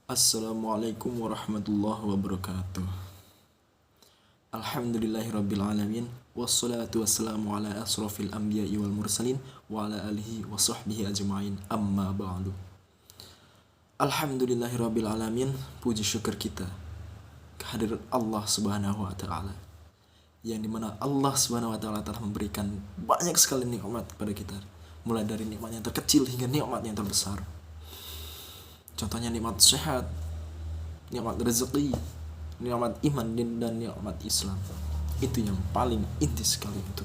Assalamualaikum warahmatullahi wabarakatuh. Alhamdulillahirrabbilalamin. Wassalatu wassalamu ala asrafil anbiya'i wal mursalin wa ala alihi wa sahbihi ajma'in, amma ba'du. Alhamdulillahirrabbilalamin. Puji syukur kita kehadiran Allah subhanahu wa ta'ala, yang dimana Allah subhanahu wa ta'ala telah memberikan banyak sekali nikmat kepada kita, mulai dari nikmat yang terkecil hingga nikmat yang terbesar. Contohnya nikmat sehat, nikmat rezeki, nikmat iman, dan nikmat Islam. Itu yang paling inti sekali untuk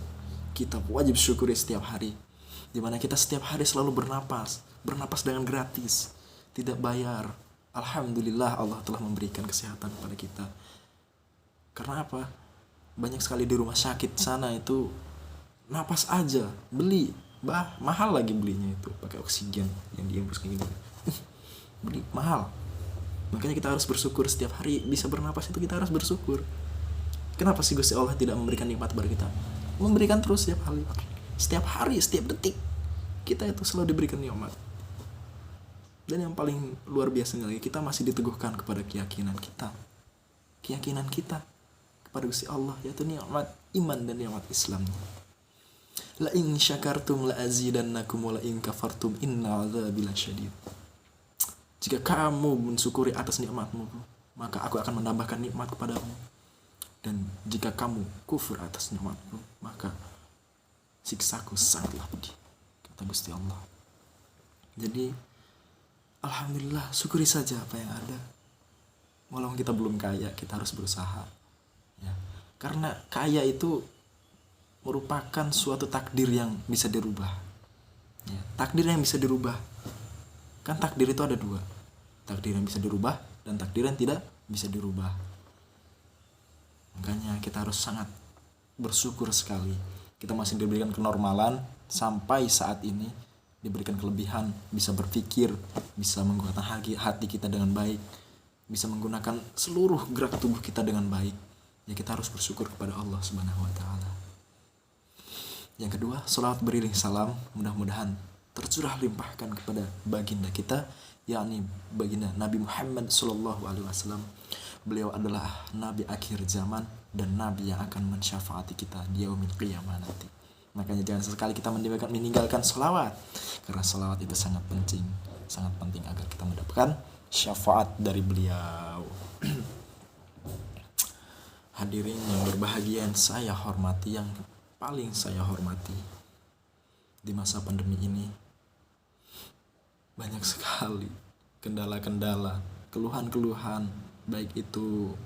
kita wajib syukuri setiap hari, dimana kita setiap hari selalu bernapas dengan gratis, tidak bayar. Alhamdulillah Allah telah memberikan kesehatan kepada kita. Karena apa? Banyak sekali di rumah sakit sana itu napas aja beli, mahal lagi belinya, itu pakai oksigen yang diembus kayak gini. Beli mahal. Makanya kita harus bersyukur setiap hari bisa bernapas, itu kita harus bersyukur. Kenapa sih Gusti Allah tidak memberikan nikmat kepada kita? Memberikan terus setiap hari, setiap detik kita itu selalu diberikan nikmat. Dan yang paling luar biasanya lagi, kita masih diteguhkan kepada keyakinan kita kepada Gusti Allah, yaitu nikmat iman dan nikmat Islam. La in syakartum la azidannakum wa la in kafartum inna adzabi lasyadid. Jika kamu mensyukuri atas nikmatmu, maka aku akan menambahkan nikmat kepadamu. Dan jika kamu kufur atas nikmatmu, maka siksaku sangatlah pedih, kata Gusti Allah. Jadi alhamdulillah, syukuri saja apa yang ada. Walaupun kita belum kaya, kita harus berusaha, ya. Karena kaya itu merupakan suatu takdir yang bisa dirubah, ya. Takdir yang bisa dirubah. Kan takdir itu ada dua, takdir yang bisa dirubah dan takdir yang tidak bisa dirubah. Makanya kita harus sangat bersyukur sekali. Kita masih diberikan kenormalan sampai saat ini, diberikan kelebihan, bisa berpikir, bisa menggunakan hati kita dengan baik, bisa menggunakan seluruh gerak tubuh kita dengan baik. Ya, kita harus bersyukur kepada Allah Subhanahu wa taala. Yang kedua, salawat beriring salam mudah-mudahan tercurah limpahkan kepada baginda kita, yakni baginda Nabi Muhammad sallallahu alaihi wasallam. Beliau adalah nabi akhir zaman dan nabi yang akan mensyafaati kita di yaumil qiyamah nanti. Makanya jangan sesekali kita meninggalkan sholawat, karena sholawat itu sangat penting agar kita mendapatkan syafaat dari beliau. Hadirin yang berbahagia, yang saya hormati, yang paling saya hormati, di masa pandemi ini banyak sekali kendala-kendala, keluhan-keluhan, baik itu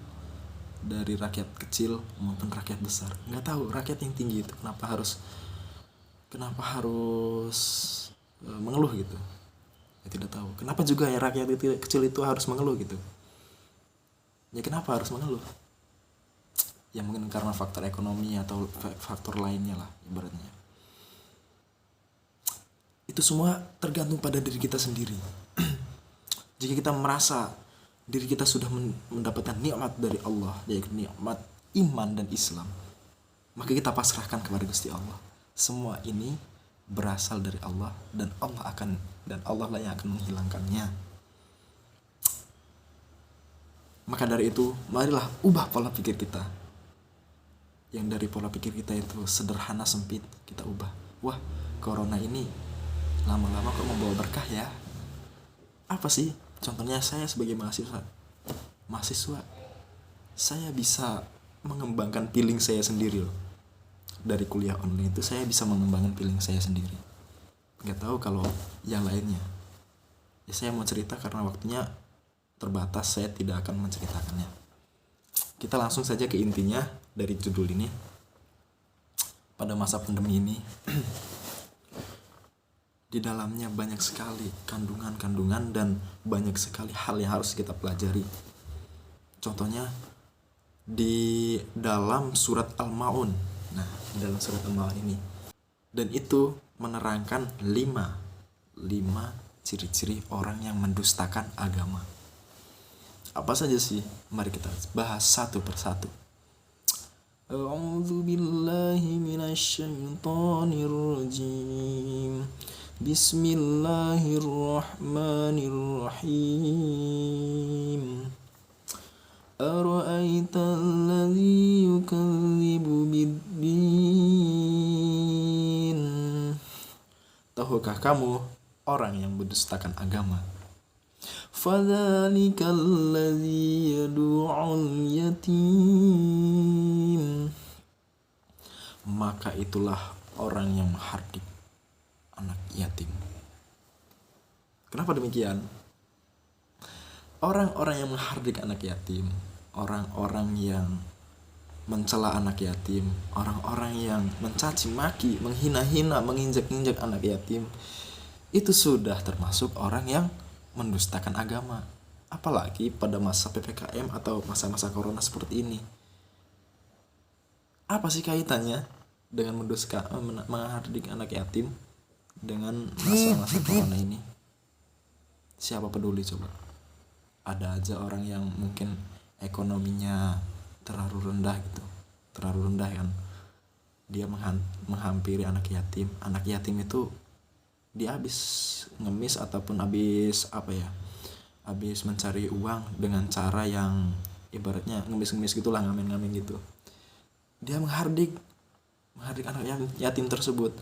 dari rakyat kecil maupun rakyat besar. Nggak tahu rakyat yang tinggi itu kenapa harus mengeluh gitu. Ya, tidak tahu. Kenapa juga ya rakyat kecil itu harus mengeluh gitu. Ya kenapa harus mengeluh? Ya mungkin karena faktor ekonomi atau faktor lainnya lah ibaratnya. Itu semua tergantung pada diri kita sendiri. Jika kita merasa diri kita sudah mendapatkan nikmat dari Allah, yaitu nikmat iman dan Islam, maka kita pasrahkan kepada Gusti Allah. Semua ini berasal dari Allah, dan Allah lah yang akan menghilangkannya. Maka dari itu, marilah ubah pola pikir kita. Yang dari pola pikir kita itu sederhana sempit, kita ubah. Wah, corona ini lama-lama kok membawa berkah ya. Apa sih? Contohnya saya sebagai mahasiswa, saya bisa mengembangkan feeling saya sendiri loh. Dari kuliah online itu saya bisa mengembangkan feeling saya sendiri. Gak tahu kalau yang lainnya. Ya saya mau cerita karena waktunya terbatas, saya tidak akan menceritakannya. Kita langsung saja ke intinya dari judul ini. Pada masa pandemi ini di dalamnya banyak sekali kandungan dan banyak sekali hal yang harus kita pelajari. Contohnya di dalam surat Al-Maun. Nah, di dalam surat Al-Maun ini, dan itu menerangkan 5 ciri-ciri orang yang mendustakan agama. Apa saja sih? Mari kita bahas satu persatu. A'udzu billahi minasyaitonir rajim. Bismillahirrahmanirrahim. ataukah kamu orang yang mendustakan agama? Fadzalikal ladzi yad'ul yatim. Maka itulah orang yang menghardik anak yatim. Kenapa demikian? Orang-orang yang menghardik anak yatim, orang-orang yang mencela anak yatim, orang-orang yang mencaci maki, menghina-hina, menginjak-injak anak yatim, itu sudah termasuk orang yang mendustakan agama. Apalagi pada masa PPKM atau masa-masa corona seperti ini. Apa sih kaitannya dengan menghardik anak yatim dengan masa-masa corona ini? Siapa peduli coba? Ada aja orang yang mungkin ekonominya terlalu rendah gitu, terlalu rendah kan, dia menghampiri anak yatim. Anak yatim itu dia habis ngemis ataupun habis habis mencari uang dengan cara yang ibaratnya ngemis-ngemis gitulah, ngamen-ngamen gitu. Dia menghardik anak yatim tersebut.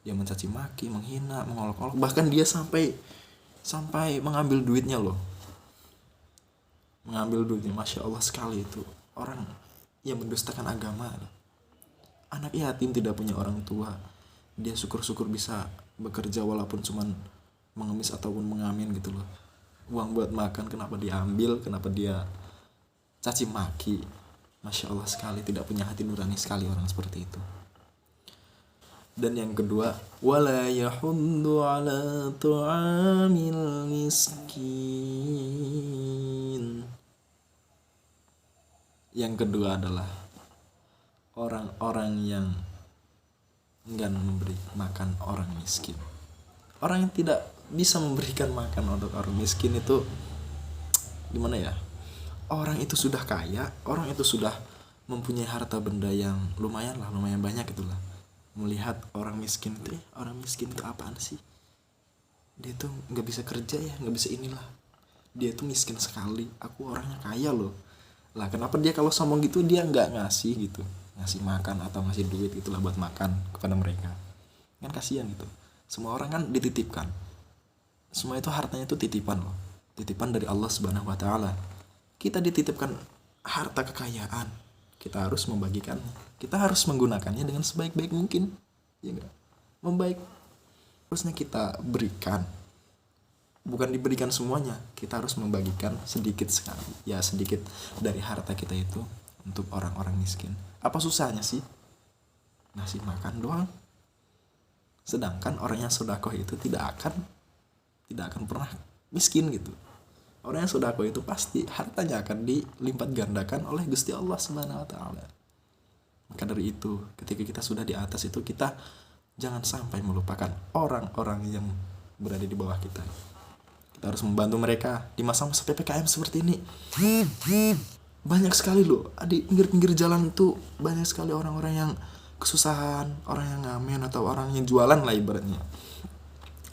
Dia mencaci maki, menghina, mengolok-olok, bahkan dia sampai mengambil duitnya loh. Masya Allah sekali itu orang yang mendustakan agama. Anak yatim tidak punya orang tua, dia syukur-syukur bisa bekerja walaupun cuman mengemis ataupun mengamen gitu loh. Uang buat makan kenapa diambil, kenapa dia caci maki. Masya Allah sekali, tidak punya hati nurani sekali orang seperti itu. Dan yang kedua, wala yahuddu ala tu'amil miskin. Yang kedua adalah orang-orang yang enggan memberi makan orang miskin. Orang yang tidak bisa memberikan makan untuk orang miskin itu gimana ya? Orang itu sudah kaya, orang itu sudah mempunyai harta benda yang lumayan banyak itulah. Melihat orang miskin itu apaan sih? Dia tuh nggak bisa kerja ya, nggak bisa inilah. Dia tuh miskin sekali. Aku orangnya kaya loh. Lah kenapa dia kalau sombong gitu dia nggak ngasih gitu, ngasih makan atau ngasih duit gitulah buat makan kepada mereka? Kan kasihan gitu. Semua orang kan dititipkan. Semua itu hartanya itu titipan loh. Titipan dari Allah Subhanahu wa taala. Kita dititipkan harta kekayaan, kita harus membagikannya, kita harus menggunakannya dengan sebaik-baik mungkin, ya enggak? Membaik, harusnya kita berikan, bukan diberikan semuanya. Kita harus membagikan sedikit sekali, ya sedikit dari harta kita itu untuk orang-orang miskin. Apa susahnya sih? Ngasih makan doang. Sedangkan orang yang sedekah itu tidak akan pernah miskin gitu. Orang yang sedekah itu pasti hartanya akan dilipat gandakan oleh Gusti Allah Subhanahu wa taala. Maka dari itu, ketika kita sudah di atas itu, kita jangan sampai melupakan orang-orang yang berada di bawah kita. Kita harus membantu mereka di masa-masa PPKM seperti ini. Banyak sekali loh, di pinggir-pinggir jalan itu banyak sekali orang-orang yang kesusahan, orang yang ngamen atau orang yang jualan lah ibaratnya.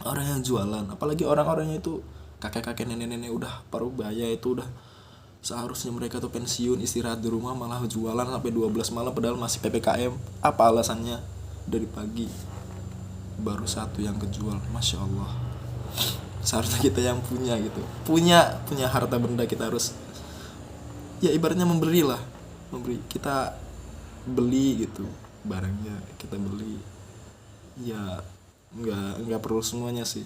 Orang yang jualan, apalagi orang-orangnya itu kakek-kakek, nenek-nenek udah paruh baya, itu udah seharusnya mereka tuh pensiun istirahat di rumah, malah jualan sampai 12 malam padahal masih PPKM. Apa alasannya? Dari pagi baru satu yang kejual. Masya Allah. Seharusnya kita yang punya gitu, punya harta benda, kita harus ya ibaratnya memberi, kita beli gitu barangnya, kita beli ya nggak perlu semuanya sih,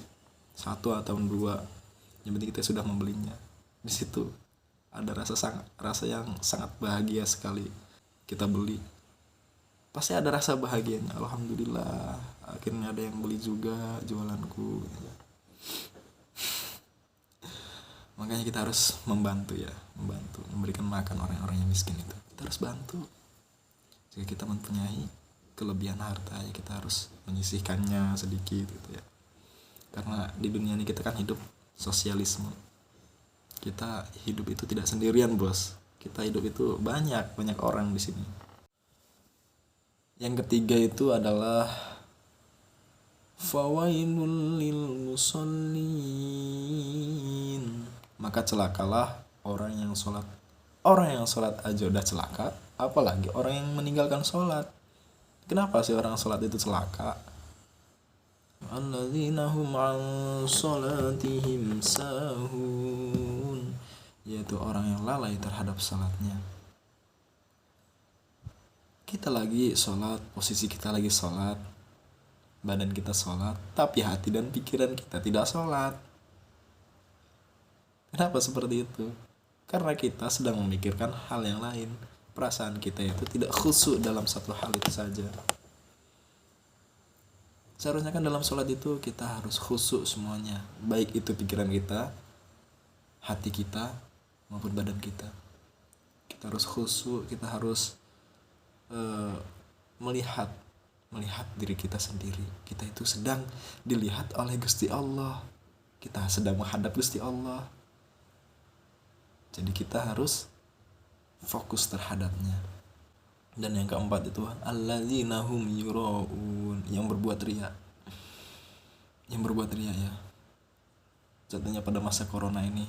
satu atau dua, yang penting kita sudah membelinya. Di situ ada rasa yang sangat bahagia sekali. Kita beli pasti ada rasa bahagianya. Alhamdulillah akhirnya ada yang beli juga jualanku. Makanya kita harus membantu, memberikan makan orang-orang yang miskin itu. Kita harus bantu. Jika kita mempunyai kelebihan harta, ya kita harus menyisihkannya sedikit gitu ya. Karena di dunia ini kita kan hidup sosialisme. Kita hidup itu tidak sendirian, bos. Kita hidup itu banyak orang di sini. Yang ketiga itu adalah fawailul lil musallin. Maka celakalah orang yang sholat. Orang yang sholat aja udah celaka, apalagi orang yang meninggalkan sholat. Kenapa sih orang sholat itu celaka? alladzina hum an salatihim sahun, yaitu orang yang lalai terhadap salatnya. Kita lagi sholat, posisi kita lagi sholat, badan kita sholat, tapi hati dan pikiran kita tidak sholat. Kenapa seperti itu? Karena kita sedang memikirkan hal yang lain. Perasaan kita itu tidak khusyuk dalam satu hal itu saja. Seharusnya kan dalam sholat itu kita harus khusyuk semuanya, baik itu pikiran kita, hati kita, maupun badan kita. Kita harus khusyuk, kita harus melihat diri kita sendiri. Kita itu sedang dilihat oleh Gusti Allah. Kita sedang menghadap Gusti Allah. Jadi kita harus fokus terhadapnya. Dan yang keempat itu alladzina hum yuraun, yang berbuat riya. Yang berbuat riya ya. Contohnya pada masa corona ini,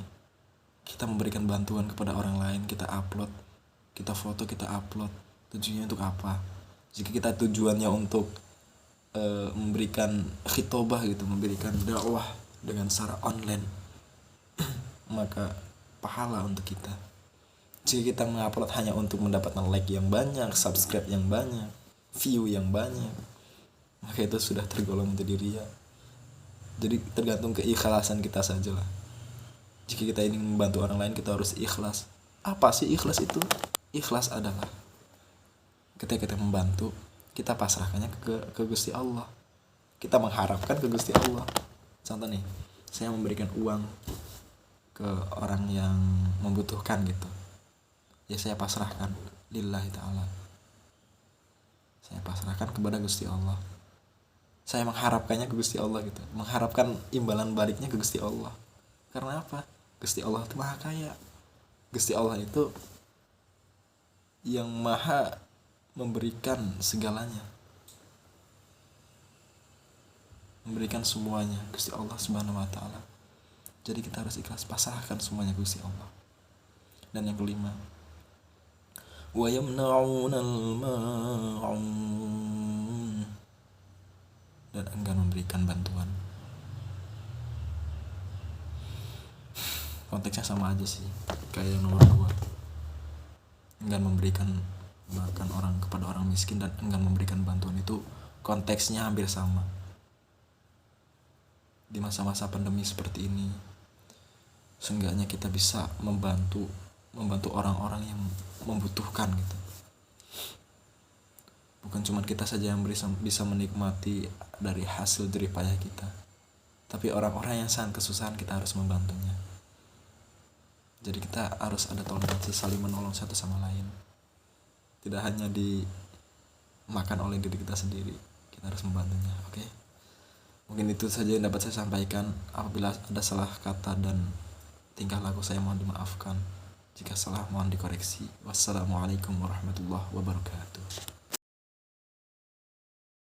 kita memberikan bantuan kepada orang lain, kita upload, kita foto, kita upload. Tujuannya untuk apa? Jika kita tujuannya untuk memberikan khitobah gitu, memberikan dakwah dengan secara online, maka pahala untuk kita. Jika kita mengupload hanya untuk mendapatkan like yang banyak, subscribe yang banyak, view yang banyak, maka itu sudah tergolong menjadi riya. Jadi tergantung keikhlasan kita saja lah. Jika kita ingin membantu orang lain, kita harus ikhlas. Apa sih ikhlas itu? Ikhlas adalah ketika kita membantu, kita pasrahkannya ke Gusti Allah. Kita mengharapkan ke Gusti Allah. Contoh nih, saya memberikan uang ke orang yang membutuhkan gitu. Ya saya pasrahkan lillahi ta'ala. Saya pasrahkan kepada Gusti Allah. Saya mengharapkannya ke Gusti Allah gitu. Mengharapkan imbalan baliknya ke Gusti Allah. Karena apa? Gusti Allah itu maha kaya. Gusti Allah itu yang maha memberikan segalanya, memberikan semuanya, Gusti Allah Subhanahu wa taala. Jadi kita harus ikhlas, pasrahkan semuanya Gusti Allah. Dan yang kelima, wa yamna'unal ma'un, dan enggan memberikan bantuan. Konteksnya sama aja sih kayak yang nomor 2. Enggan memberikan makan orang kepada orang miskin dan enggan memberikan bantuan, itu konteksnya hampir sama. Di masa-masa pandemi seperti ini, seenggaknya kita bisa membantu orang-orang yang membutuhkan gitu. Bukan cuma kita saja yang bisa menikmati dari hasil jerih payah kita, tapi orang-orang yang sangat kesusahan kita harus membantunya. Jadi kita harus ada toleransi, saling menolong satu sama lain. Tidak hanya dimakan oleh diri kita sendiri, kita harus membantunya. Oke? Mungkin itu saja yang dapat saya sampaikan. Apabila ada salah kata dan tingkah laku saya mohon dimaafkan. Jika salah mohon dikoreksi. Wassalamualaikum warahmatullahi wabarakatuh.